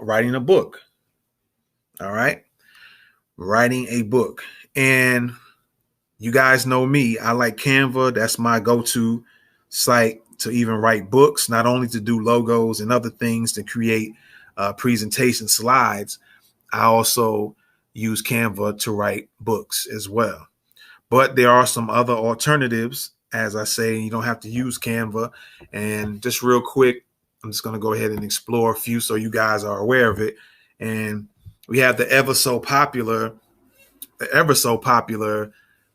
writing a book. All right. Writing a book. And you guys know me. I like Canva. That's my go-to site to even write books, not only to do logos and other things to create presentation slides. I also use Canva to write books as well. But there are some other alternatives. As I say, you don't have to use Canva. And just real quick, I'm just going to go ahead and explore a few so you guys are aware of it. And we have the ever so popular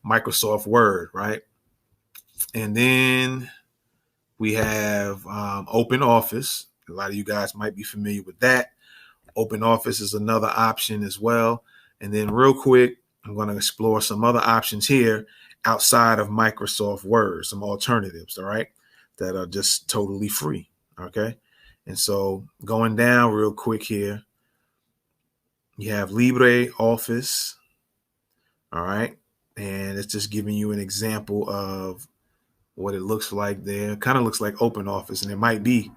Microsoft Word, right? And then we have Open Office. A lot of you guys might be familiar with that. Open Office is another option as well. And then real quick, I'm going to explore some other options here outside of Microsoft Word, some alternatives, all right, that are just totally free, okay? And so going down real quick here, you have LibreOffice, all right? And it's just giving you an example of what it looks like there. Kind of looks like Open Office, and it might be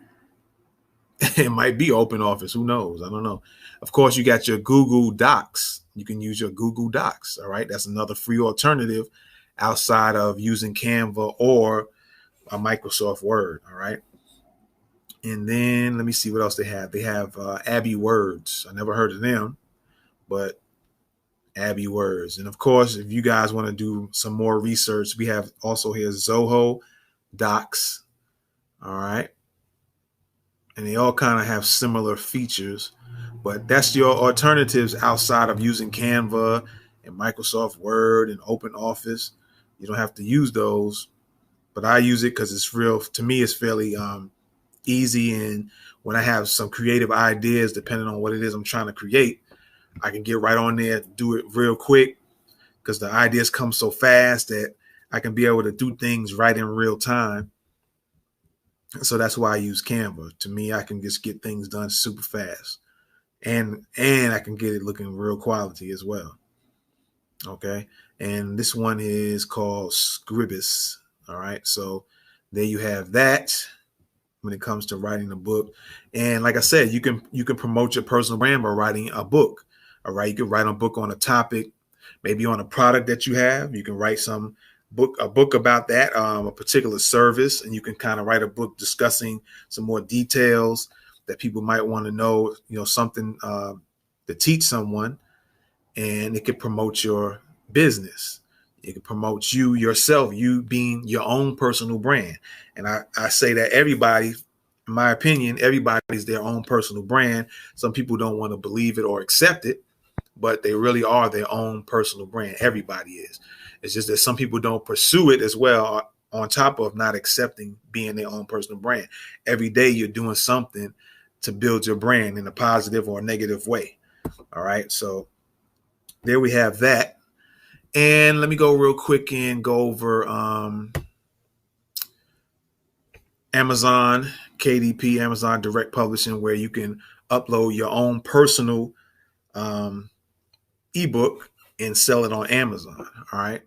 Open Office. Who knows? I don't know. Of course, you got your Google Docs. You can use your Google Docs. All right. That's another free alternative outside of using Canva or a Microsoft Word. All right. And then let me see what else they have. They have Abby Words. I never heard of them, but Abby Words. And of course, if you guys want to do some more research, we have also here Zoho Docs. All right. And they all kind of have similar features, but that's your alternatives outside of using Canva and Microsoft Word and Open Office. You don't have to use those, but I use it because it's real. To me, it's fairly easy. And when I have some creative ideas, depending on what it is I'm trying to create, I can get right on there, do it real quick because the ideas come so fast that I can be able to do things right in real time. So that's why I use Canva. To me, I can just get things done super fast. And I can get it looking real quality as well. Okay. And this one is called Scribus. All right. So there you have that when it comes to writing a book. And like I said, you can promote your personal brand by writing a book. All right. You can write a book on a topic, maybe on a product that you have. You can write a book about that, a particular service, and you can kind of write a book discussing some more details that people might want to know, something to teach someone, and it could promote your business. It could promote you yourself, you being your own personal brand. And I say that everybody, in my opinion, everybody's their own personal brand. Some people don't want to believe it or accept it, but they really are their own personal brand. Everybody is. It's just that some people don't pursue it as well, on top of not accepting being their own personal brand. Every day you're doing something to build your brand in a positive or negative way. All right. So there we have that. And let me go real quick and go over Amazon KDP, Amazon Direct Publishing, where you can upload your own personal ebook and sell it on Amazon. All right.